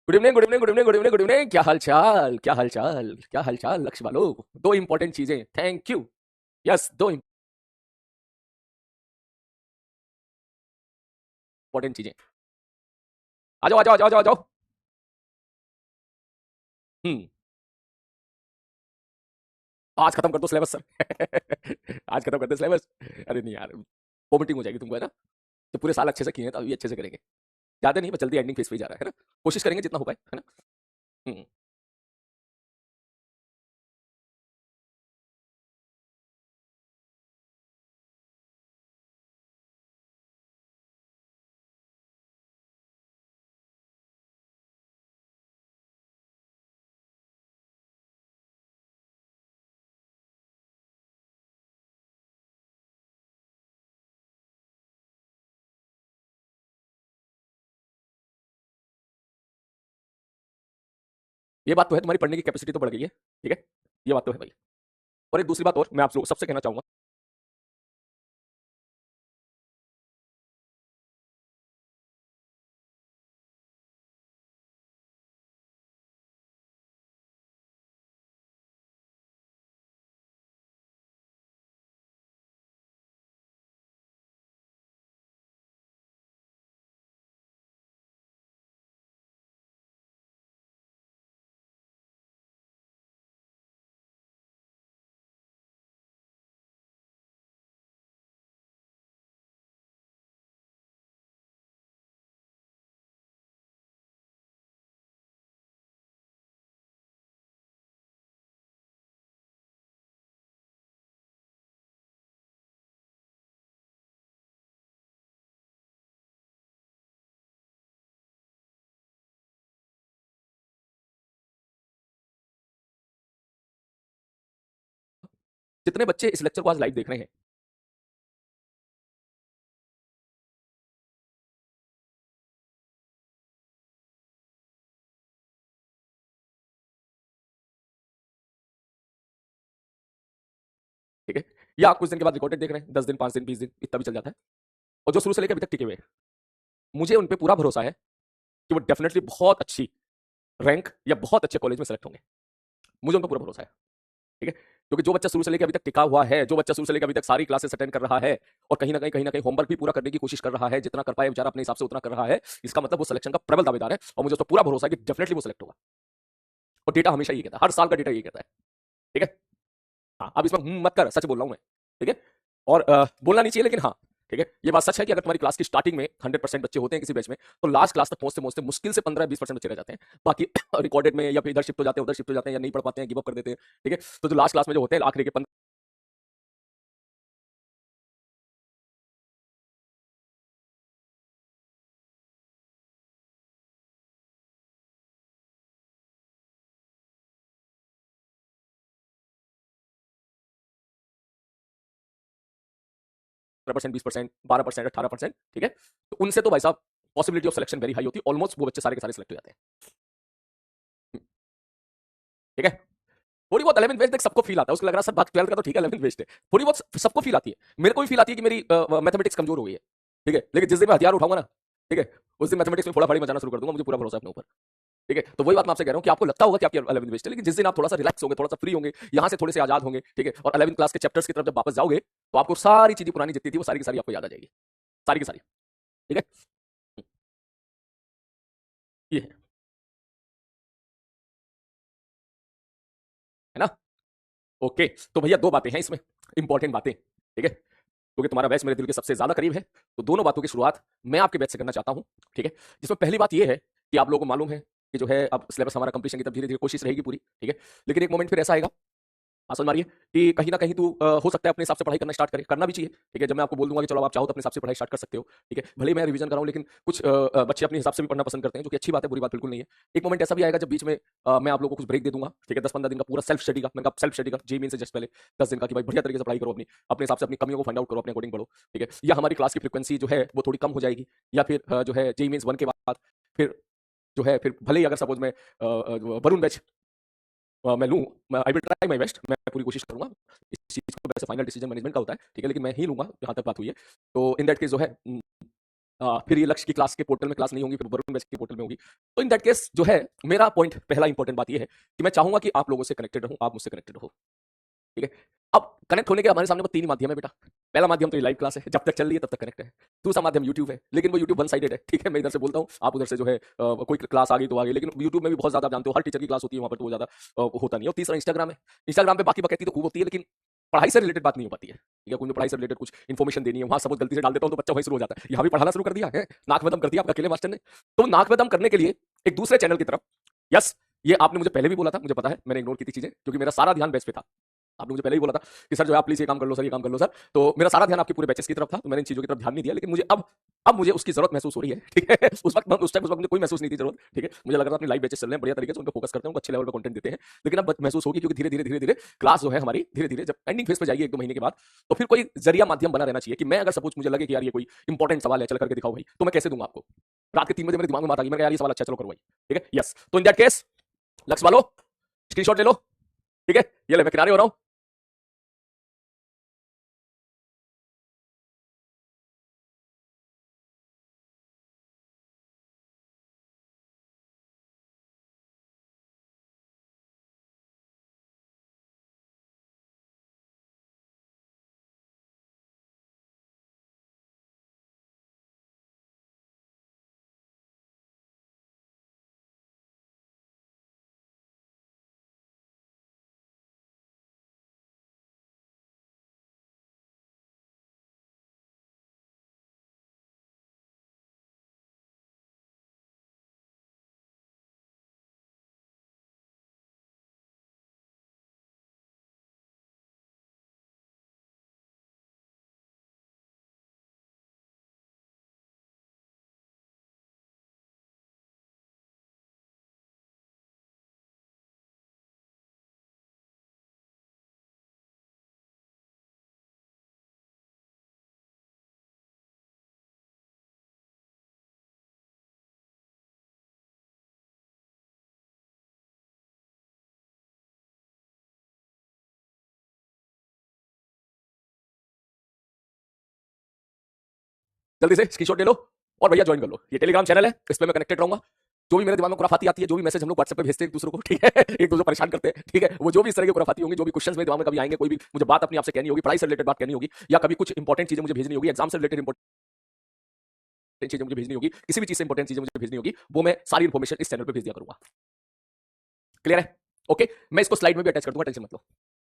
Good evening good evening good evening good evening good evening. क्या हाल चाल, क्या हाल चाल, क्या हाल चाल लक्ष्य वालों। दो इंपॉर्टेंट चीजें, थैंक यू। यस, दो इंपॉर्टेंट चीजें। आ जाओ आ जाओ आ जाओ आ जाओ आ जाओ। हम्म। आज खत्म कर दो सिलेबस सर। आज खत्म कर दो सिलेबस। अरे नहीं यार, वोमिटिंग हो जाएगी तुमको, है ना। तो पूरे साल अच्छे से किए हैं तो अभी अच्छे से करेंगे। ज्यादा नहीं, बस जल्दी एंडिंग फेज पे ही जा रहा है ना। कोशिश करेंगे जितना हो पाए, है ना। हम्म। ये बात तो है, तुम्हारी पढ़ने की कैपेसिटी तो बढ़ गई है, ठीक है। ये बात तो है भाई। और एक दूसरी बात और मैं आप लोग सबसे कहना चाहूंगा। जितने बच्चे इस लेक्चर को आज लाइव देख रहे हैं, ठीक है, या आप कुछ दिन के बाद रिकॉर्डेड देख रहे हैं, 10 दिन 5 दिन 20 दिन इतना भी चल जाता है। और जो शुरू से लेकर अभी तक टिके हुए हैं, मुझे उन पे पूरा भरोसा है कि वो डेफिनेटली बहुत अच्छी रैंक या बहुत अच्छे कॉलेज में सेलेक्ट होंगे। मुझे उन पर पूरा भरोसा है, ठीक है। क्योंकि जो बच्चा शुरू से लेकर अभी तक टिका हुआ है, जो बच्चा शुरू से लेकर अभी तक सारी क्लासेस अटेंड कर रहा है और कहीं ना कहीं होमवर्क भी पूरा करने की कोशिश कर रहा है, जितना कर पाए बेचारा अपने हिसाब से उतना कर रहा है, इसका मतलब वो सिलेक्शन का प्रबल दावेदार है और मुझे उस पर पूरा भरोसा है कि डेफिनेटली वो सिलेक्ट होगा। और डेटा हमेशा ये कहता है, हर साल का डेटा ये कहता है, ठीक है। हाँ, अब इसमें मत कर, सच बोल रहा हूं मैं, ठीक है। और बोलना नहीं चाहिए लेकिन हाँ, ठीक है, ये बात सच है कि अगर तुम्हारी क्लास की स्टार्टिंग में 100% बच्चे होते हैं किसी बैच में, तो लास्ट क्लास तक पहुंचते पहुंचते मुश्किल से 15-20% बच्चे रह जाते हैं। बाकी रिकॉर्डेड में या फिर इधर शिफ्ट हो जाते हैं, उधर शिफ्ट हो जाते हैं, या नहीं पढ़ पाते हैं, गिव अप कर देते हैं, ठीक है। तो जो लास्ट क्लास में जो होते हैं आखिरी के 15%, 20%, 12%, 18%, ठीक है। तो उनसे तो भाई साहब possibility of selection very high होती है, ऑलमोस्ट वो बच्चे सारे के सारे सिलेक्ट हो जाते हैं, ठीक है। थोड़ी बहुत 11th वेस्ट देख सबको फील आता है, उसको लग रहा है सर बात 12th का तो ठीक है, 11th वेस्ट है, थोड़ी बहुत सबको फील आती है। मेरे को भी फील आती है कि मेरी मैथमेटिक्स कमजोर हो गई है, ठीक है। लेकिन जिस दिन मैं हथियार उठाऊंगा ना, ठीक है, उस दिन मैथमेटिक्स में फोड़ा फाड़ी मचाना शुरू कर दूंगा, मुझे पूरा भरोसा है अपने ऊपर, ठीक है। तो वही बात मैं आपसे कह रहा हूँ कि आपको लगता होगा कि आपकी 11th वेस्ट है, लेकिन जिस दिन आप थोड़ा सा रिलैक्स होंगे, थोड़ा सा फ्री होंगे, यहाँ से थोड़े से आजाद होंगे, ठीक है, और 11th क्लास के चैप्टर्स की तरफ जब वापस जाओगे, तो आपको सारी चीजें पुरानी जितनी थी वो सारी की सारी आपको याद आ जाएगी, सारी की सारी, ठीक है। ये है ना। ओके। तो भैया दो बातें हैं इसमें, इंपॉर्टेंट बातें, ठीक है, क्योंकि तुम्हारा बैच मेरे दिल के सबसे ज्यादा करीब है। तो दोनों बातों की शुरुआत मैं आपके बैच से करना चाहता हूं, ठीक है। जिसमें पहली बात यह है कि आप लोगों को मालूम है कि जो है अब सिलेबस हमारा कंप्लीशन की तब धीरे धीरे कोशिश रहेगी पूरी, ठीक है। लेकिन एक मोमेंट फिर ऐसा आएगा, समझ मारिए, कि कहीं ना कहीं तू हो सकता है अपने हिसाब से पढ़ाई करना स्टार्ट करे, करना भी चाहिए, ठीक है। जब मैं आपको बोल दूंगा कि चलो आप चाहो तो अपने हिसाब से पढ़ाई स्टार्ट कर सकते हो, ठीक है। भले ही मैं रिवीजन कराऊं, लेकिन कुछ बच्चे अपने हिसाब से भी पढ़ना पसंद करते हैं, जो कि अच्छी बात है, बुरी बात बिल्कुल नहीं है। एक मोमेंट ऐसा भी आएगा जब बीच में मैं आप लोगों को कुछ ब्रेक दे दूंगा, ठीक है, 10-15 दिन का पूरा सेल्फ स्टडी का, मैंने कहा सेल्फ स्टडी का, जी मीन से जस्ट पहले 10 दिन का, कि भाई बढ़िया तरीके से पढ़ाई करो, अपनी अपने हिसाब से अपनी कमियों को फाइंड आउट करो, अपने अकॉर्डिंग पढ़ो, ठीक है। या हमारी क्लास की फ्रिक्वेंसी जो है वो थोड़ी कम हो जाएगी, या फिर जो है जी मीन्स 1 के बाद फिर जो है, फिर भले ही अगर सपोज मैं वरुण बैच मैं लूँ, मैं I will try my best, मैं पूरी कोशिश करूँगा। इस चीज़ को वैसे फाइनल डिसीजन मैनेजमेंट का होता है, ठीक है, लेकिन मैं ही लूँगा जहाँ तक बात हुई है। तो इन दैट केस जो है फिर ये लक्ष्य की क्लास के पोर्टल में क्लास नहीं होंगी, फिर वरुण बैच के पोर्टल में होगी। तो इन दैट केस जो है, मेरा पॉइंट पहला इंपॉर्टेंट बात ये है कि मैं चाहूंगा कि आप लोगों से कनेक्टेड रहूं, आप मुझसे कनेक्टेड रहो। ठीक है। अब कनेक्ट होने के हमारे सामने वो तीन ही माध्यम है बेटा। पहला माध्यम तो ये लाइव क्लास है, जब तक चल रही है तब तक कनेक्ट है। दूसरा माध्यम यूट्यूब है, लेकिन वो यूट्यूब वन साइडेड है। ठीक है, मैं इधर से बोलता हूँ, आप उधर से जो है कोई क्लास आ गई तो आ गई, लेकिन यूट्यूब में भी बहुत ज्यादा, आप जानते हो, हर टीचर की क्लास होती है वहां पर, तो वो ज्यादा होता नहीं है। और तीसरा इंस्टाग्राम है। इंस्टाग्राम पे बाकी बकैती तो खूब होती है, लेकिन पढ़ाई से रिलेटेड बात नहीं हो पाती है। ठीक है, कोई पढ़ाई से रिलेटेड कुछ इन्फॉर्मेशन देनी है, वहां सपोज गलती से डाल देता हूं तो बच्चा वहीं शुरू हो जाता है, यहाँ भी पढ़ाना शुरू कर दिया है, नाक में दम कर दिया आपका अकेले मास्टर ने। तो नाक में दम करने के लिए एक दूसरे चैनल की तरफ, यस, ये आपने मुझे पहले भी बोला था, मुझे पता है, मैंने इग्नोर की थी चीजें, क्योंकि मेरा सारा ध्यान बैच पे था। आपने मुझे पहले ही बोला था कि सर जो है आप प्लीज ये काम कर लो सर, ये काम कर लो सर। तो मेरा सारा ध्यान आपके पूरे बैचेस की तरफ था, तो मैंने इन चीजों की तरफ ध्यान नहीं दिया, लेकिन मुझे अब मुझे उसकी जरूरत महसूस हो रही है। ठीक है, उस वक्त मुझे कोई महसूस नहीं थी जरूरत। ठीक है, मुझे लग रहा था अपने लाइव बैचेस चल रहे हैं बढ़िया तरीके से, उन पर फोकस करते हैं, उनको अच्छे लेवल पर कंटेंट देते हैं। लेकिन अब महसूस होगी, क्योंकि धीरे धीरे क्लास जो है हमारी धीरे धीरे जब एंडिंग फेज पे जाएगी 1-2 महीने के बाद, तो फिर कोई जरिया माध्यम बना रहना चाहिए कि मैं अगर सपोज मुझे लगे कि यार ये कोई इंपॉर्टेंट सवाल है, चल करके दिखाओ भाई, तो मैं कैसे दूंगा आपको। रात के 3 बजे मेरे दिमाग में बात आ गई, मैं यार ये सवाल अच्छा, चलो करो भाई। ठीक है, यस, तो इन दैट केस लक्ष्य वालो, स्क्रीनशॉट ले लो। ठीक है, ये ले, मैं किनारे हो रहा हूं। जल्दी से स्क्रीनशॉट ले लो और भैया ज्वाइन कर लो। ये टेलीग्राम चैनल है, इस पे मैं कनेक्टेड रहूंगा। जो भी मेरे दिमाग में खुराफाती आती है, जो भी मैसेज हम लोग व्हाट्सएप पे भेजते हैं एक दूसरे को, ठीक है, एक दूसरे को परेशान करते हैं, ठीक है, वो जो भी इस तरह की खुराफाती होंगी, जो भी क्वेश्चंस मेरे दिमाग में कभी आएंगे, कोई भी मुझे बात अपनी आपसे कहनी होगी, पढ़ाई से रिलेटेड बात कहनी होगी, या कभी कुछ इंपॉर्टेंट चीजें मुझे भेजनी होगी, एग्जाम से रिलेटेड इंपॉर्टेंट चीजें मुझे भेजनी होगी, किसी भी चीज से इंपॉर्टेंट चीजें मुझे भेजनी होगी, वो मैं सारी इन्फॉर्मेशन इस चैनल पे भेज दिया करूंगा। क्लियर है? ओके, मैं इसको स्लाइड में भी अटैच कर दूंगा, टेंशन मत लो।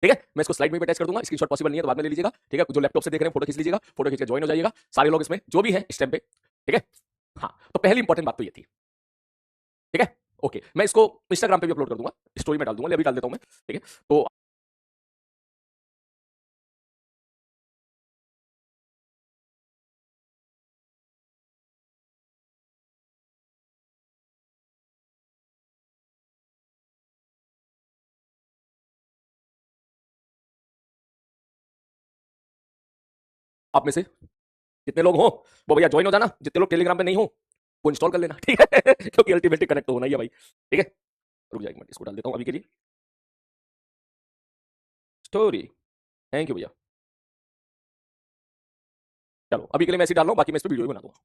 ठीक है, मैं इसको स्लाइड में भी अटैच कर दूंगा। स्क्रीनशॉट पॉसिबल नहीं है तो बाद में ले लीजिएगा। ठीक है, जो लैपटॉप से देख रहे हैं फोटो खींच लीजिएगा, फोटो खींच के ज्वाइन हो जाइएगा सारे लोग इसमें जो भी है इस टाइम पे। ठीक है, हाँ, तो पहली इंपॉर्टेंट बात तो ये थी। ठीक है, ओके, मैं इसको इंस्टाग्राम पे भी अपलोड कर दूंगा, स्टोरी में डाल दूंगा, अभी डाल देता हूं मैं। ठीक है, तो आप में से जितने लोग हो वो भैया ज्वाइन हो जाना, जितने लोग टेलीग्राम पे नहीं हो वो इंस्टॉल कर लेना। ठीक है, क्योंकि अल्टीमेटली कनेक्ट तो होना ही है भाई। ठीक है, रुक जाएगा, इसको डाल देता हूं अभी के लिए स्टोरी। थैंक यू भैया। चलो अभी के लिए मैं ऐसे ही डाल रहा हूं, बाकी मैं इस पर वीडियो भी बना दूंगा।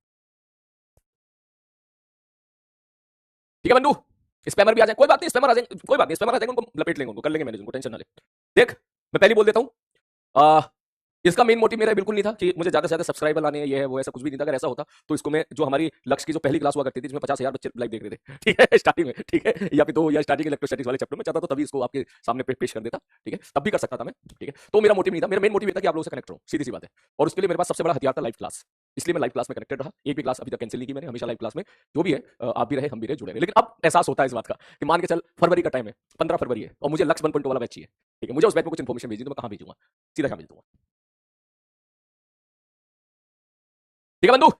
ठीक है बंधु, स्पैमर भी आ जाए, कोई बात नहीं, स्पैमर आ जाएंगे, कोई बात नहीं, स्पैमर आ जाएंगे, उनको लपेट लेंगे, उनको कर लेंगे मैनेज, उनको टेंशन ना ले। देख, मैं पहले बोल देता हूँ, इसका मेन मोटिव मेरा बिल्कुल नहीं था कि मुझे ज्यादा से ज्यादा सब्सक्राइबर लाने हैं, ये है वो, ऐसा कुछ भी नहीं था। अगर ऐसा होता तो इसको मैं, जो हमारी लक्ष्य की जो पहली क्लास हुआ करती थी जिसमें 50,000 बच्चे लाइव देख रहे थे, ठीक है, स्टार्टिंग में, ठीक है, या फिर दो या स्टार्टिंग इलेक्ट्रोस्टैटिक्स वाले चैप्टर में चाहता तो तभी इसको आपके सामने पेश कर देता। ठीक है, तब भी कर सकता था मैं। ठीक है, तो मेरा मोटिव नहीं था, मेरा मेन मोटिव ये था कि आप लोगों से कनेक्ट रहो, सीधी सी बात है। और उसके लिए मेरे पास सबसे बड़ा हथियार था लाइव क्लास, इसलिए मैं लाइव क्लास में कनेक्टेड रहा। एक भी क्लास अभी तक कैंसिल नहीं की मैंने, हमेशा लाइव क्लास में जो भी है, आप भी रहे, हम भी रहे, जुड़े रहे। लेकिन अब एहसास होता है इस बात का कि मान के चल फरवरी का टाइम है, 15 फरवरी है, और मुझे लक्ष्य 1.2 वाला बैच चाहिए। ठीक है, मुझे उस बैच में कुछ इन्फॉर्मेशन भेजी तो मैं कहां भेजूंगा, सीधा कहां भेज दूंगा। ठीक है बंधु।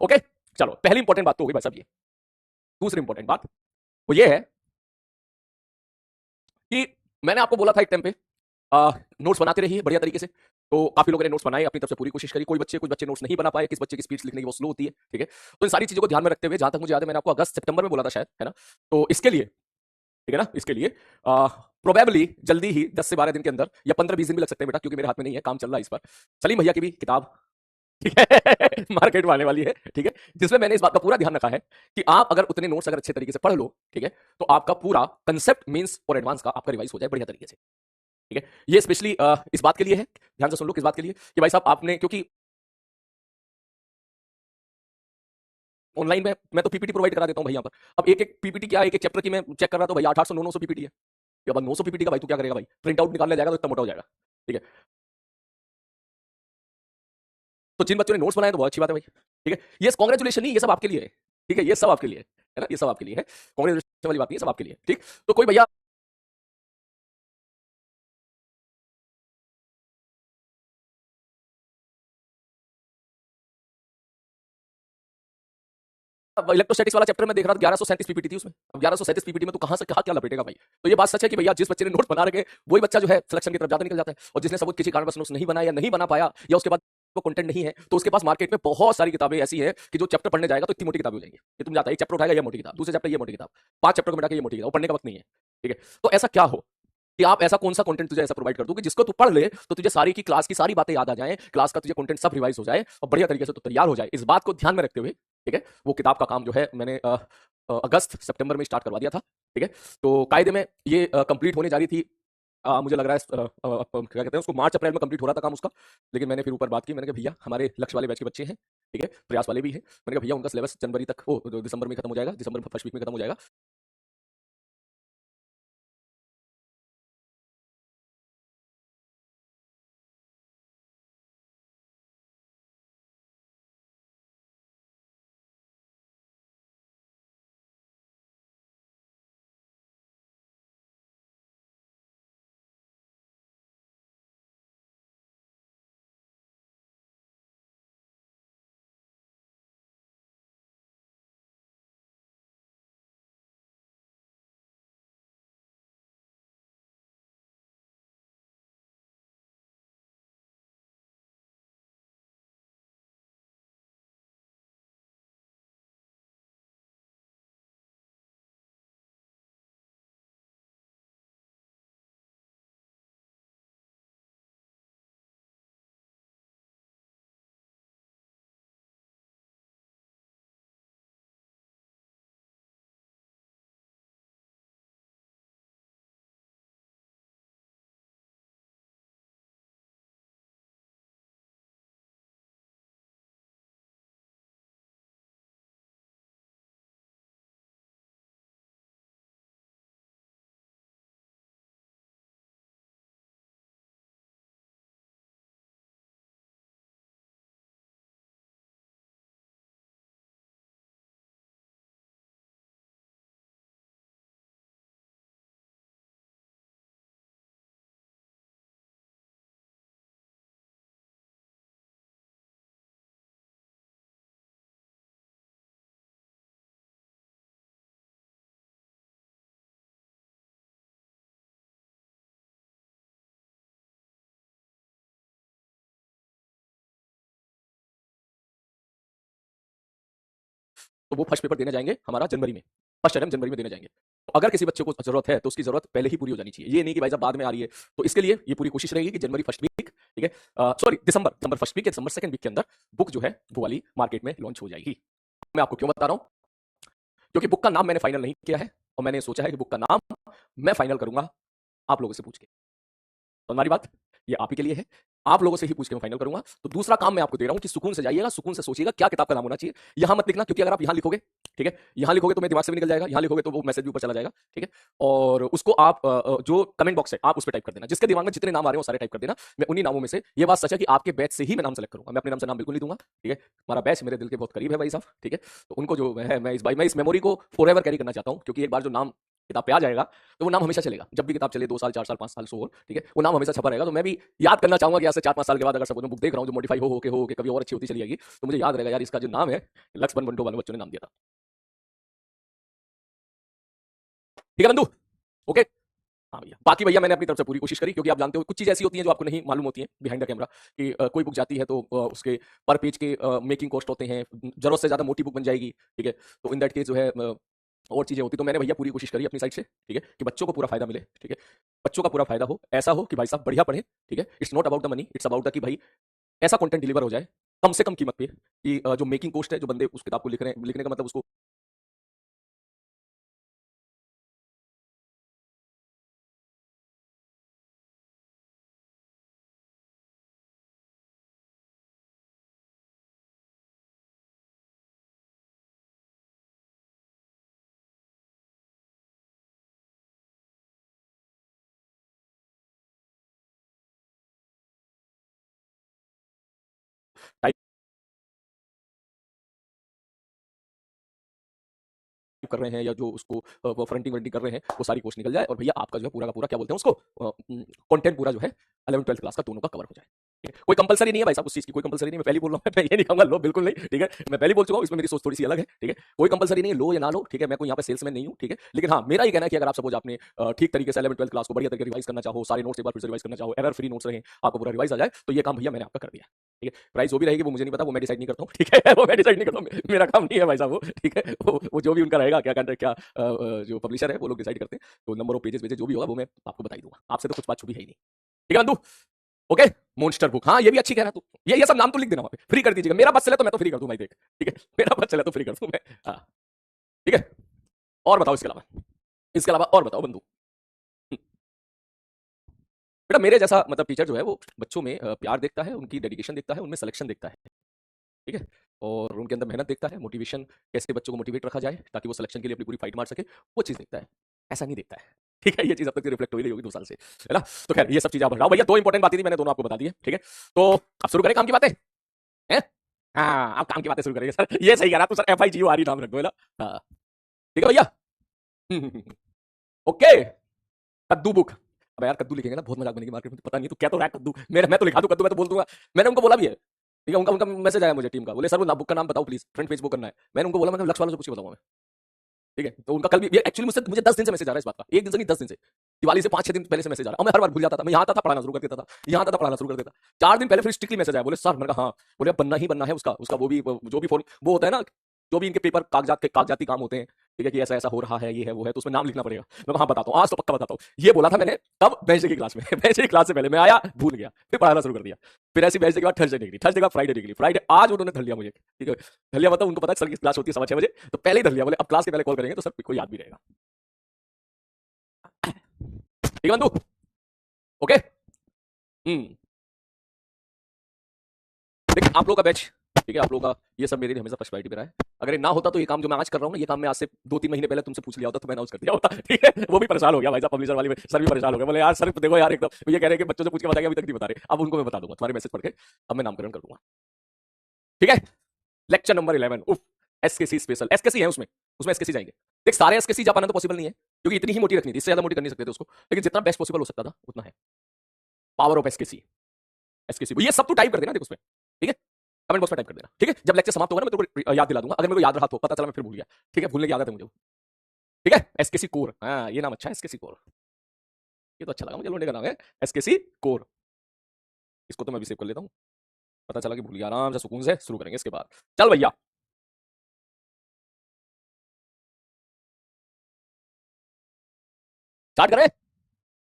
ओके, चलो पहली इंपॉर्टेंट बात तो हो गई भाई साहब ये। दूसरी इंपॉर्टेंट बात वो ये है कि मैंने आपको बोला था एक टाइम पे नोट्स बनाते रहिए बढ़िया तरीके से। तो काफी लोगों ने नोट्स बनाए, अपनी तरफ से पूरी कोशिश करी। कुछ बच्चे नोट्स नहीं बना पाए, किस बच्चे की स्पीड लिखने की वो स्लो होती है, ठीक है। तो इन सारी चीजों को ध्यान में रखते हुए, जहां तक मुझे याद है मैंने आपको अगस्त सितंबर में बोला था शायद, है ना। तो इसके लिए, ठीक है ना, इसके लिए प्रोबेबली जल्दी ही 10 से 12 दिन के अंदर या 15-20 दिन भी लग सकते हैं बेटा, क्योंकि मेरे हाथ में नहीं है, काम चल रहा है इस पर। सलीम भैया की भी किताब, ठीक है, मार्केट में आने वाली है, ठीक है, जिसमें मैंने इस बात का पूरा ध्यान रखा है कि आप अगर उतने नोट्स अगर अच्छे तरीके से पढ़ लो, ठीक है, तो आपका पूरा कंसेप्ट मींस और एडवांस का आपका रिवाइज हो जाए बढ़िया तरीके से, ठीक है। ये स्पेशली इस बात के लिए है, ध्यान से सुन लो, किस बात के लिए कि भाई साहब आपने, क्योंकि ऑनलाइन में मैं तो पीपीटी प्रोवाइड करा देता हूँ भाई यहाँ पर। अब एक एक पीपीटी क्या, एक एक चैप्टर की मैं चेक कर रहा, तो भाई 800 900 पीपीटी है। अब 900 पीपीटी का भाई तू क्या करेगा भाई, प्रिंट आउट निकालने जाएगा तो इतना मोटा हो जाएगा, ठीक है। तो जिन बच्चों ने नोट्स बनाए तो बहुत अच्छी बात है भाई, ठीक है। ये कांग्रेचुलेशन नहीं, ये सब आपके लिए है, ठीक है, ये सब आपके लिए है ना, ये सब आपके लिए है, कांग्रेचुलेशन वाली बात नहीं है, सब आपके लिए, ठीक। तो कोई भैया इलेक्ट्रोस्टैटिक्स वाला चैप्टर में देख रहा था, 1137 पीपीटी थी उसमें। अब 1137 पीपीटी में तो कहां से कहां क्या लपेटेगा भाई। तो ये बात सच है कि भैया जिस बच्चे ने नोट्स बना रखे वही बच्चा जो है सिलेक्शन की तरफ ज्यादा निकल जाता है, और जिसने सब किसी कारणवश नोट्स नहीं बनाया या नहीं बना पाया, या उसके बाद वो कंटेंट नहीं है, तो उसके पास मार्केट में बहुत सारी किताबें ऐसी हैं कि जो चैप्टर पढ़ने जाएगा तो इतनी मोटी किताबें हो जाएंगी कि तुम जाता है एक चैप्टर उठाएगा, ये मोटी किताब, दूसरे चैप्टर ये मोटी किताब, 5 चैप्टर को मिटा के ये मोटी किताब, वो पढ़ने का वक्त नहीं है, ठीक है। तो ऐसा क्या हो कि आप ऐसा कौन सा कंटेंट तुझे ऐसा प्रोवाइड कर दूं कि जिसको तू पढ़ ले तो तुझे सारी की क्लास की सारी बातें याद आ जाएं, क्लास का तुझे कंटेंट सब रिवाइज हो जाए और बढ़िया तरीके से तो तैयार हो जाए। इस बात को ध्यान में रखते हुए, ठीक है, वो किताब का काम जो है मैंने अगस्त सितंबर में स्टार्ट करवा दिया था, ठीक है। तो कायदे में ये कंप्लीट होने जा रही थी, मुझे लग रहा है क्या कहते हैं उसको, मार्च अप्रैल में कंप्लीट हो रहा था काम उसका। लेकिन मैंने फिर ऊपर बात की, मैंने कहा भैया हमारे लक्ष्य वाले बैच के बच्चे हैं, ठीक है, प्रयास वाले भी हैं, मैंने कहा भैया उनका सिलेबस जनवरी तक, ओ दिसंबर में खत्म हो जाएगा, दिसंबर फर्स्ट वीक में खत्म हो जाएगा। तो वो फर्स्ट पेपर देने जाएंगे हमारा जनवरी में, फर्स्ट अटेम्प्ट जनवरी में देने जाएंगे। तो अगर किसी बच्चे को जरूरत है तो उसकी जरूरत पहले ही पूरी हो जानी चाहिए, ये नहीं कि भाई साहब बाद में आ रही है। तो इसके लिए ये पूरी कोशिश रहेगी कि जनवरी फर्स्ट वीक, ठीक है, सॉरी दिसंबर दिसंबर फर्स्ट वीक या दिसंबर सेकंड वीक के अंदर बुक जो है वो वाली मार्केट में लॉन्च हो जाएगी। मैं आपको क्यों बता रहा हूं, क्योंकि बुक का नाम मैंने फाइनल नहीं किया है, और मैंने सोचा है कि बुक का नाम मैं फाइनल करूंगा आप लोगों से पूछ के। तो हमारी बात ये आप ही के लिए है, आप लोगों से ही पूछ के मैं फाइनल करूंगा। तो दूसरा काम मैं आपको दे रहा हूं कि सुकून से जाइएगा, सुकून से सोचिएगा क्या किताब का नाम होना चाहिए। यहां मत लिखना, क्योंकि अगर आप यहां लिखोगे, ठीक है, यहां लिखोगे तो मेरे दिमाग से भी निकल जाएगा, यहां लिखोगे तो वो मैसेज भी ऊपर चला जाएगा, ठीक है। और उसको आप जो कमेंट बॉक्स है आप उस पर टाइप कर देना, जिसके दिमाग में जितने नाम आ रहे हैं वो सारे टाइप कर देना। मैं उन्हीं नामों में से, ये बात सच है कि आपके बैच से ही मैं नाम सेलेक्ट करूंगा, मैं अपने नाम से नाम बिल्कुल नहीं दूंगा, ठीक है। हमारा बैच मेरे दिल के बहुत करीब है भाई साहब, ठीक है। तो उनको जो है मैं इस मेमोरी को फॉर एवर कैरी करना चाहता हूं, क्योंकि एक बार जो नाम किताब पे आ जाएगा तो वो नाम हमेशा चलेगा। जब भी किताब चले 2 साल 4 साल 5 साल सो ठीक है, वो नाम हमेशा छपा रहेगा। तो मैं भी याद करना चाहूंगा कि आज से 4-5 साल के बाद अगर सपोज मैं बुक देख रहा हूँ जो मॉडिफाई हो के कभी और अच्छी होती चली जाएगी, तो मुझे याद रहेगा यार इसका जो नाम है लक्ष्मण बंटो वाले बच्चों ने नाम दिया था। ठीक है बंधु, ओके। हाँ भैया, बाकी भैया मैंने अपनी तरफ से पूरी कोशिश करी, क्योंकि आप जानते हो कुछ चीज़ ऐसी होती हैं जो आपको नहीं मालूम होती हैं बिहाइंड द कैमरा, कि कोई बुक जाती है तो उसके पर पेज के मेकिंग कॉस्ट होते हैं, जरूरत से ज़्यादा मोटी बुक बन जाएगी, ठीक है। तो इन दैट केस जो है और चीज़ें होती। तो मैंने भैया पूरी कोशिश करी अपनी साइड से, ठीक है, कि बच्चों को पूरा फायदा मिले, ठीक है। बच्चों का पूरा फायदा हो, ऐसा हो कि भाई साहब बढ़िया पढ़े, ठीक है। It's not about the money, it's about the कि भाई ऐसा कंटेंट डिलीवर हो जाए कम से कम कीमत पे, कि जो मेकिंग कॉस्ट है, जो बंदे उस किताब को लिख रहे हैं, लिखने का मतलब उसको टाइप कर रहे हैं या जो उसको फ्रंटिंग वंटिंग कर रहे हैं, वो सारी कॉस्ट निकल जाए और भैया आपका जो है पूरा का पूरा क्या बोलते हैं उसको, कंटेंट पूरा जो है 11th 12th क्लास का दोनों का कवर हो जाए, ठीक है। कोई कंपलसरी नहीं है भाई साहब, उस चीज की कोई कंपलसरी नहीं है। मैं पहले बोल रहा हूँ, मैं ये नहीं कहूंगा लो, बिल्कुल नहीं, ठीक है। मैं पहले बोल चुका हूँ, इसमें मेरी सोच थोड़ी सी अलग है, ठीक है। कोई कंपलसरी नहीं है, लो या ना लो, ठीक है। मैं कोई यहाँ पे सेल्समैन नहीं हूँ, ठीक है। लेकिन हाँ, मेरा ये कहना है कि अगर आप सपोज आपने ठीक तरीके से 11th 12th क्लास को बढ़िया तरीके रिवाइज करना चाहो, सारे नोट्स एक बार फिर से रिवाइज करना चाहो, एरर फ्री नोट्स रहे, आपको पूरा रिवाइज आ जाए, तो ये काम भैया मैंने आपका कर दिया, ठीक है। प्राइस वो भी रहेगी वो मुझे नहीं पता, वो मैं डिसाइड नहीं करता हूँ, ठीक है। वो मैं डिसाइड नहीं करता हूँ, मेरा काम नहीं है भाई साहब वो, ठीक है। वो जो भी उनका रहेगा, क्या कहते हैं, क्या जो पब्लिशर है वो लोग डिसाइड करते हैं। तो नंबर ऑफ पेजेस वेजेस जो भी होगा वो मैं आपको बता ही दूंगा, आपसे तो कुछ बात छुपी है ही नहीं, ठीक है बंधु, ओके। मॉन्स्टर बुक, हाँ ये भी अच्छी कह रहा तू, ये सब नाम तो लिख देना वहां पे, फ्री कर दीजिएगा। मेरा बस चले तो मैं तो फ्री कर दूं भाई, देख, ठीक है। मेरा बस चले तो फ्री कर दूं मैं, हाँ, ठीक है। और बताओ इसके अलावा, इसके अलावा और बताओ बंधु। बेटा मेरे जैसा मतलब टीचर जो है वो बच्चों में प्यार देखता है, उनकी डेडिकेशन देखता है, उनमें सिलेक्शन देखता है, ठीक है। और उनके अंदर मेहनत देखता है, मोटिवेशन, कैसे बच्चों को मोटिवेट रखा जाए ताकि वो सिलेक्शन के लिए अपनी पूरी फाइट मार सके, वो चीज़ देखता है। ऐसा नहीं देखता है, ठीक है। ये चीज़ अब तक रिफ्लेक्ट हो ही रही होगी 2 साल से, है ना। तो खैर ये सब चीज़ें आप हटाओ भैया, 2 इंपॉर्टेंट बातें थी, मैंने दोनों आपको बता दी है, ठीक है। तो अब शुरू करें काम की बातें, हैं? हाँ, अब काम की बातें शुरू करेंगे सर। ये सही कह रहा तू सर, FIGURE नाम रख दो, है ना। हाँ, ठीक है भैया। ओके, कद्दू बुक। अब यार कद्दू लिखेंगे ना बहुत मजाक बनेगी मार्केट में, तो पता नहीं तो क्या तो रहा है कद्दू, मैं तो लिखा दूं कद्दू, मैं तो बोल दूंगा। मैंने उनको बोला भी है, ठीक है। उनका उनका मैसेज आया मुझे टीम का, बोले सर वो बुक का नाम बताओ प्लीज, फ्रंट पेज बुक करना है। मैंने उनको बोला मैं लक्ष्य वालों से पूछ के बताऊंगा मैं, ठीक है। तो उनका कल भी ये एक्चुअली मुझसे मुझे 10 दिन से मैसेज आ रहा है इस बात का, एक दिन से नहीं 10 दिन से, दिवाली से 5-6 दिन पहले से मैसेज आ रहा है। मैं हर बार भूल जाता था, मैं यहाँ आता था पढ़ाना शुरू कर देता था, यहाँ आता था पढ़ाना शुरू कर देता। 4 दिन पहले फिर स्ट्रिक्टली मैसेज आया, बोले सर, मैंने कहा हाँ, बोले अब बनना ही बनना है उसका, उसका वो भी जो भी फॉर्म वो होता है ना, जो भी इनके पेपर कागजात के कागजाती काम होते हैं, ठीक है, कि ऐसा ऐसा हो रहा है, ये है वो है, तो उसमें नाम लिखना पड़ेगा। मैं कहा हाँ बताता हूँ, आज तो पक्का बताता हूँ। ये बोला था मैंने तब वेंसडे की क्लास में। वेंसडे की क्लास से पहले मैं आया, भूल गया, फिर पढ़ाना शुरू कर दिया। फिर ऐसी वेंसडे के बाद थर्सडे निकली, थर्सडे का फ्राइडे निकली, फ्राइडे आज उन्होंने धर लिया मुझे, ठीक है। धर लिया मतलब उनको पता है सर की क्लास होती है 6:15 बजे, तो पहले ही धर लिया, बोले अब क्लास के पहले कॉल करेंगे तो सर को याद भी रहेगा, ठीक है बंधु, ओके। हम्म, देखिए आप लोग का बैच, ठीक है, आप लोग का ये सब मेरे लिए हमेशा फर्स्ट प्रायोरिटी पे रहा है। अगर ये ना होता तो ये काम जो मैं आज कर रहा हूँ ना, ये काम मैं आज से 2-3 महीने पहले तुमसे पूछ लिया होता तो मैं अनाउंस कर दिया होता, ठीक है। वो भी परेशान हो गया भाई साहब, पब्लिशर वाली में सर भी परेशान हो गए, बोले यार सर देखो यार एकदम ये कह रहे हैं कि बच्चों से पूछ के बताएंगे, अभी तक नहीं बता रहे। अब उनको मैं बता दूंगा तुम्हारे मैसेज पढ़ के, अब मैं नामकरण कर दूंगा, ठीक है। लेक्चर नंबर 11, उफ, एसकेसी स्पेशल, एसकेसी है उसमें, उसमें एसकेसी जाएंगे। देख सारे एसकेसी जा पाना तो पॉसिबल नहीं है, क्योंकि इतनी ही मोटी रखनी थी, इससे ज्यादा मोटी कर नहीं सकते थे उसको, लेकिन जितना बेस्ट पॉसिबल हो सकता था उतना है। पावर ऑफ एसकेसी, एसकेसी ये सब तो टाइप कर देना, देख उसमें, ठीक है। कमेंट बॉक्स में टाइप कर देना, ठीक है। जब लेक्चर समाप्त होगा ना मैं तेरे को याद दिला दूंगा, अगर मेरे को याद रहा तो, पता चला मैं फिर भूल गया, ठीक है, भूलने की आदत है मुझे, ठीक है। एसकेसी कोर, हाँ ये नाम अच्छा है, एसकेसी कोर, ये तो अच्छा लगा मुझे, लोने का नाम है एसकेसी कोर। इसको तो मैं भी सेव कर लेता हूँ, पता चला कि भूल गया, आराम से सुकून से शुरू करेंगे इसके बाद। चल भैया, स्टार्ट करें।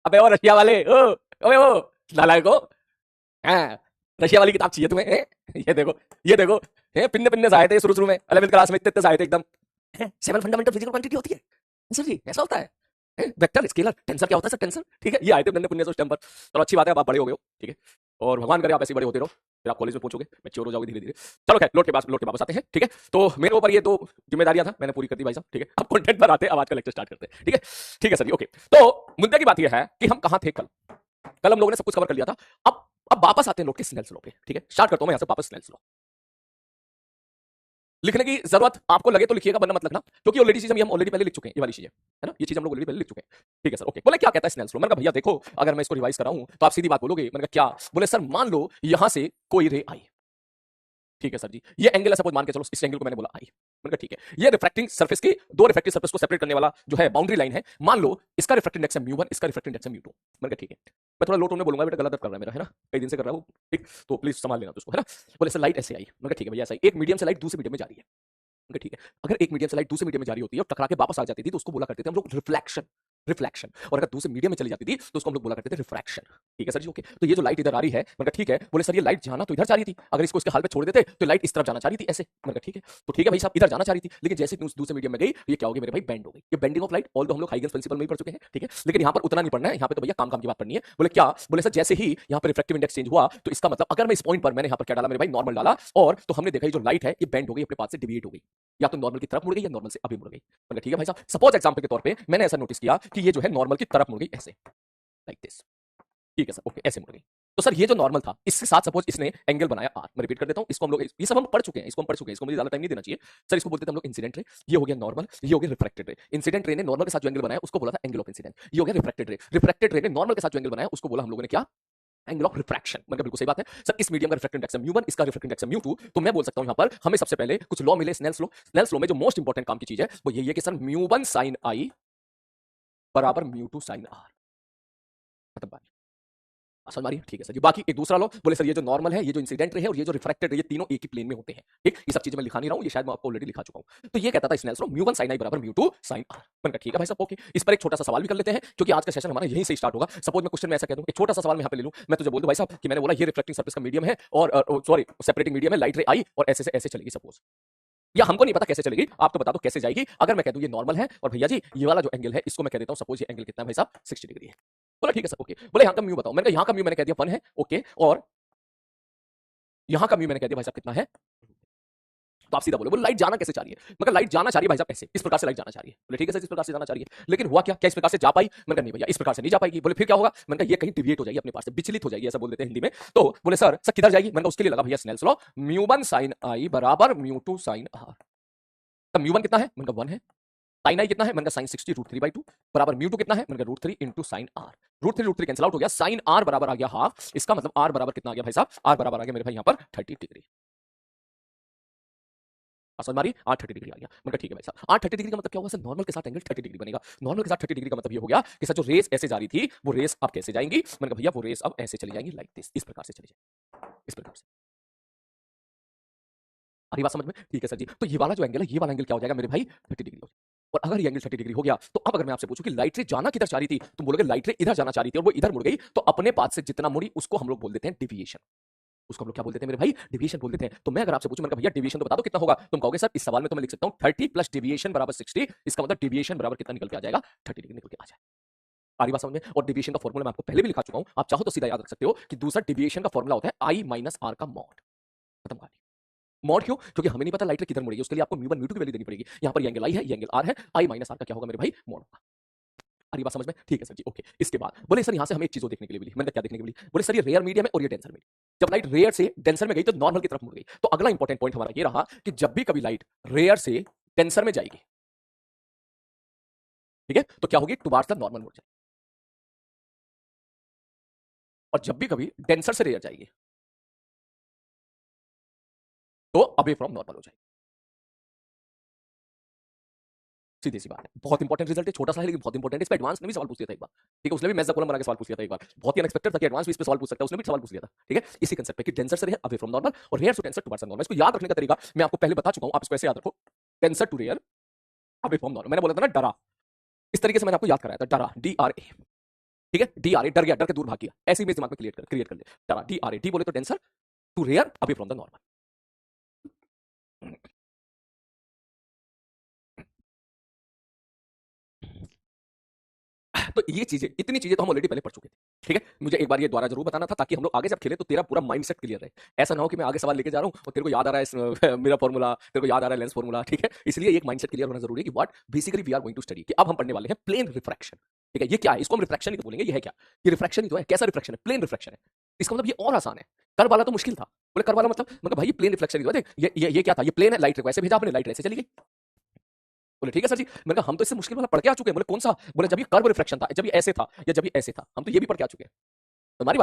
अबे ओ रशिया वाले, ओ अबे ओ नालायक हो, हाँ रशिया वाली किताब चाहिए तुम्हें, ये देखो, ये देखो, पिन्ने पिन्ने से आए थे शुरू शुरू में 11th क्लास में, इतने इतने से आए थे एकदम। 7 फंडामेंटल फिजिकल क्वांटिटी होती है सर जी, ऐसा होता है। वेक्टर स्केलर टेंसर क्या होता है सर, टेंसर, ठीक है। ये आए थे नन्हे पुन्ने से उस टाइम पर। चलो अच्छी बात है, अब आप बड़े हो गए हो, ठीक है। और भगवान करे आप ऐसे बड़े होते रहो, फिर आप कॉलेज में पहुंचोगे, मैच्योर हो जाओगे धीरे धीरे। चलो खैर, लौट के वापस आते हैं, ठीक है। तो मेरे ऊपर ये 2 जिम्मेदारियां था, मैंने पूरी कर दी भाई साहब, ठीक है। अब कंटेंट पर आते हैं, अब आज का लेक्चर स्टार्ट करते हैं, ठीक है। ठीक है सर जी, ओके। तो मुद्दे की बात यह है कि हम कहां थे कल। कल हम लोगों ने सब कुछ कवर कर लिया था। अब वापस आते हैं लौट के स्नेल्स लॉ पे, ठीक है। स्टार्ट करता हूं मैं यहां से वापस स्नेल्स लॉ। लिखने की जरूरत आपको लगे तो लिखिएगा, वरना मत लिखना, क्योंकि ऑलरेडी चीज हम ऑलरेडी पहले लिख चुके हैं, ये वाली चीज है ना, ये चीज हम लोग ऑलरेडी पहले लिख चुके हैं। ठीक है सर, ओके। बोले क्या कहता है स्नेल्स लॉ? मैंने कहा भैया देखो, अगर मैं इसको रिवाइज कराऊं तो आप सीधी बात बोलोगे। मैंने कहा क्या? बोले सर मान लो यहां से कोई रे आई, ठीक है सर जी, ये एंगल है, सपोज मान के चलो, इस एंगल को मैंने बोला आई। मैंने कहा ठीक है, ये रिफ्रैक्टिंग सरफेस की दो रिफ्रैक्टिव सरफेस को सेपरेट करने वाला जो है बाउंड्री लाइन है, मान लो इसका रिफ्रैक्टिव इंडेक्स है म्यू1, इसका रिफ्रैक्टिव इंडेक्स है म्यू2। मैंने कहा ठीक है, मैं थोड़ा लो टोन में बोलूंगा, बेटा गलत कर रहा है मेरा, है ना, कई दिन से कर रहा है वो, ठीक, तो प्लीज संभाल लेना उसको, है ना। बोले सर लाइट ऐसे आई। मैंने कहा ठीक है भैया, ऐसा ही एक मीडियम से लाइट दूसरे मीडियम में जा रही है। मैंने कहा ठीक है, अगर एक मीडियम से लाइट दूसरे मीडियम में जा रही होती है और टकरा के वापस आ जाती थी तो उसको बोला करते थे हम लोग रिफ्लेक्शन, रिफ्लेक्शन। और अगर दूसरे मीडियम में चली जाती थी तो उसको हम लोग बोला करते थे रिफ्रैक्शन। ठीक है सर जी, ओके। तो ये जो लाइट इधर आ रही है, मैंने कहा ठीक है, बोले सर ये लाइट जाना तो इधर जा रही थी, अगर इसको इसके हाल पे छोड़ देते तो लाइट इस तरफ जाना चाह रही थी ऐसे। मैंने कहा ठीक है, तो ठीक है भाई साहब, इधर जाना चाह रही थी, लेकिन जैसे दूसरे मीडियम में गई ये क्या हो गई मेरे भाई, बेंड हो गई। ये बेंडिंग ऑफ लाइट, ऑल हम लोग हाइगन्स प्रिंसिपल में ही पढ़ चुके हैं, ठीक है, लेकिन यहाँ पर उतना नहीं पढ़ना है, यहाँ पे तो भैया काम काम की बात पढ़नी है। बोले क्या? बोले सर जैसे ही यहाँ पर रिफ्रैक्टिव इंडेक्स चेंज हुआ तो इसका मतलब अगर मैं इस पॉइंट पर मैंने यहाँ पर क्या डाला मेरे भाई, नॉर्मल डाला, और तो हमने देखा ये जो लाइट है ये बेंड हो गई, अपने पास से डिविएट हो गई, या तो नॉर्मल की तरफ मुड़ गई या नॉर्मल से अभी मुड़ गई। मतलब ठीक है भाई साहब, सपोज एग्जांपल के तौर पे मैंने ऐसा नोटिस किया कि ये जो है नॉर्मल की तरफ मुड़ गई ऐसे, लाइक दिस। ठीक है सर, ओके, ऐसे मुड़ गई। तो सर ये जो नॉर्मल था इसके साथ सपोज इसने एंगल बनाया आर, मैं रिपीट कर देता हूं, इसको हम लोग, ये सब हम पढ़ चुके हैं, इसको हम पढ़ चुके हैं, इसको मुझे ज्यादा टाइम नहीं देना चाहिए सर। इसको बोलते थे हम लोग इंसिडेंट रे, ये हो गया नॉर्मल, ये हो गया रिफ्रैक्टेड रे। इंसिडेंट रे ने नॉर्मल के साथ जो एंगल बनाया उसको बोला था एंगल ऑफ इंसिडेंट, ये हो गया रिफ्रैक्टेड रे। रिफ्रैक्टेड रे ने नॉर्मल के साथ जो एंगल बनाया उसको बोला हम लोगों ने क्या, एंगल ऑफ रिफ्रैक्शन। मतलब बिल्कुल सही बात है सर, इस मीडियम का रिफ्रैक्टिव इंडेक्स है म्यू1, इसका रिफ्रैक्टिव इंडेक्स है म्यू2, तो मैं बोल सकता हूं यहां पर हमें सबसे पहले कुछ लॉ मिले, स्नेल्स लॉ। स्नेल्स लॉ में जो मोस्ट इंपॉर्टेंट काम की चीज है वो यही है कि सर म्यू1 साइन आई बराबर म्यू2 साइन आर, खत्म बात, समझ मारिए। ठीक है सर जी, बाकी एक दूसरा लो, बोले सर ये जो नॉर्मल है, ये जो इंसिडेंट रे है और ये जो रिफ्रैक्टेड रे, ये तीनों एक ही प्लेन में होते हैं, ठीक। ये सब चीजें मैं लिखा नहीं रहा हूं, ये शायद मैं आपको ऑलरेडी लिखा चुका हूं। तो ये कहता था स्नेल्स लॉ म्यू1 साइन आई बराबर म्यू2 साइन आर। मैंने कहा ठीक है भाई साहब, ओके। इस पर एक छोटा सा सवाल भी कर लेते हैं, क्योंकि आज का सेशन हमारा यहीं से स्टार्ट होगा। सपोज मैं क्वेश्चन में ऐसा कह दूं, एक छोटा सा सवाल मैं यहां पे ले लूं, मैं तुझे बोल दूं भाई साहब कि मैंने बोला ये रिफ्लेक्टिंग सरफेस का मीडियम है और सॉरी सेपरेटिंग मीडियम है, लाइट रे आई और ऐसे से ऐसे चलेगी सपोज, या हमको नहीं पता कैसे चलेगी, आप तो बता दो कैसे जाएगी। अगर मैं कह दूं ये नॉर्मल है और भैया जी ये वाला जो एंगल है इसको मैं कह देता हूं सपोज ये एंगल कितना है भाई साहब, 60 डिग्री है। बोला ठीक है सर, ओके। बोले यहाँ का म्यू बताओ, मैंने कहा यहाँ का म्यू मैंने कह दिया 1 है, ओके, और यहाँ का म्यू मैंने कह दिया भाई साहब कितना है। तो आप सीधा बोले लाइट जाना कैसे चाह रही है, मगर लाइट जाना चाह रही है भाई साहब ऐसे, इस प्रकार से लाइट जाना चाह रही है। बोले ठीक है सर, इस प्रकार से जाना चाह रही है, लेकिन हुआ क्या, क्या इस प्रकार से जा पाई? मैंने कहा नहीं भैया इस प्रकार से नहीं जा पाएगी। बोले फिर क्या होगा? मैंने कहा ये कहीं डिविएट हो जाएगी, अपने पास से विचलित हो जाएगी, ऐसा बोल देते हैं हिंदी में। तो बोले सर किधर जाएगी? मैंने कहा उसके लिए लगा भैया स्नेल्स लॉ, म्यू1 साइन आई बराबर म्यू2 साइन आर। तब म्यू1 कितना है? मैंने कहा 1 है। साइन आई कितना है? मैंने कहा साइन 60 √3/2 बराबर म्यू2 कितना है? मैंने कहा √3 into sine r. √3 cancel out हो गया, साइन आर बराबर आ गया हाफ, इसका मतलब आर बराबर कितना आ गया भाई साहब, आर बराबर आ गया मेरे भाई यहाँ पर 30 डिग्री। समझ मारी, 830 डिग्री आ गया। मैंने कहा ठीक है भाई साहब, 830 डिग्री का मतलब क्या होगा सर, नॉर्मल के साथ एंगल 30 डिग्री बनेगा। नॉर्मल के साथ 30 डिग्री का मतलब ये हो गया कि सर जो रेस ऐसे जा रही थी वो रेस अब कैसे जाएंगी? मैंने कहा भैया वो रेस अब ऐसे चली जाएंगी, लाइक दिस, इस प्रकार से चली जाएगी, इस प्रकार से। आ रही बात समझ में? ठीक है सर जी, तो ये वाला जो एंगल है, ये वाला एंगल क्या हो जाएगा मेरे भाई, 30 डिग्री हो जाएगा। और अगर ये एंगल 30 डिग्री हो गया तो अब अगर मैं आपसे पूछूं कि लाइट रे जाना किधर चाह रही थी, तुम बोलोगे लाइट रे इधर जाना चाह रही थी और वो इधर मुड़ गई, तो अपने पास से जितना मुड़ी उसको हम लोग बोल देते हैं डिविएशन। उसको हम लोग क्या बोल देते हैं मेरे भाई, डिविएशन बोल देते हैं। तो मैं अगर आपसे पूछूं, मैंने कहा भैया डिविएशन तो बता दो कितना होगा, तुम कहोगे सर इस सवाल में तो मैं लिख सकता हूं 30 प्लस डिविएशन बराबर 60, इसका मतलब डिविएशन बराबर कितना निकल के आ जाएगा, 30 डिग्री निकल के आ जाएगा। आ रही बात समझ में? और डिविएशन का फॉर्मूला मैं आपको पहले भी लिखा चुका हूं, आप चाहो तो सीधा याद रख सकते हो कि दूसरा डिविएशन का फॉर्मूला होता है आई माइनस आर का मॉड। खत्म कहानी। मॉड क्यों? क्योंकि हमें नहीं पता लाइट रे किधर मुड़ेगी, उसके लिए आपको म्यू1 म्यू2 की वैल्यू देनी पड़ेगी। यहां पर ये एंगल आई है, ये एंगल आर है, आई माइनस आर का क्या होगा मेरे भाई, मॉड होगा। आ रही बात समझ में? ठीक है सर जी, ओके। इसके बाद बोले सर यहां से हमें एक चीज और देखने के लिए मिली। मैंने क्या देखने के लिए मिली? बोले सर ये रेयर मीडियम है और ये डेंसर मीडियम। जब लाइट रेयर से डेंसर में गई तो नॉर्मल की तरफ मुड़ गई। तो अगला इंपॉर्टेंट पॉइंट हमारा ये रहा कि जब भी कभी लाइट रेयर से डेंसर में जाएगी, ठीक है, तो क्या होगी, टुवार्ड्स द नॉर्मल मुड़ जाएगी। और जब भी कभी डेंसर से रेयर जाएगी तो अवे फ्रॉम नॉर्मल हो जाएगी। सीधी सी बात है, बहुत इंपॉर्टेंट रिजल्ट है, छोटा सा है लेकिन बहुत इंपॉर्टेंट है। इस पे एडवांस ने भी सवाल पूछ लिया था एक बार, ठीक है, उसने भी मेज़ द कॉलम बना के सवाल पूछ लिया था एक बार, बहुत ही अनएक्सपेक्टेड था कि एडवांस भी इस पे सवाल पूछ सकता है, उसने भी सवाल पूछ लिया था, ठीक है, इसी कंसेप्ट पे कि डेंसर से रेयर अवे फ्रॉम नॉर्मल और rare to denser towards normal. इसको याद रखने का तरीका मैं आपको पहले बता चुका हूं, आप इसको ऐसे याद रखो, denser to rare away from normal. मैंने बोला था ना डरा, इस तरीके से मैंने आपको याद कराया था, डरा, DRA, ठीक है, DRA डर गया, डर के दूर भाग गया, ऐसे ही मेरे दिमाग में क्रिएट कर ले, डरा, DRA, डी बोले तो denser, to rare away from the normal. तो ये चीजें, इतनी चीजें तो हम ऑलरेडी पहले पढ़ चुके थे, ठीक है। मुझे एक बार ये द्वारा जरूर बताना था ताकि हम लोग आगे जब खेले तो तेरा पूरा माइंडसेट क्लियर रहे। ऐसा ना हो कि मैं आगे सवाल लेके जा रहा हूं और तेरे को याद आ रहा है मेरा फॉर्मूला, तेरे को याद आ रहा है लेंस फॉर्मूला, ठीक है। इसलिए एक माइंडसेट क्लियर होना जरूरी है कि what basically we are going to study, कि अब हम पढ़ने वाले हैं प्लेन रिफ्रैक्शन, ठीक है। ये क्या है, इसको हम रिफ्रैक्शन ही तो बोलेंगे, ये है क्या, ये रिफ्रैक्शन ही तो है। कैसा रिफ्रैक्शन है? प्लेन रिफ्रैक्शन है। इसका मतलब ये और आसान है। कर्व वाला तो मुश्किल था। बोले कर्व वाला मतलब भाई ये प्लेन रिफ्लेक्शन की बात है, ये क्या था, ये प्लेन है, लाइट को ऐसे भेजा आपने, लाइट ऐसे चली गई। बोले ठीक है सर जी। मैंने कहा हम तो इससे मुश्किल वाला पढ़ के आ चुके हैं। बोले कौन सा? बोले जब ये कर्व रिफ्लेक्शन था, जब ये ऐसे था या जब ये ऐसे था, हम तो ये भी पढ़ के आ चुके हैं।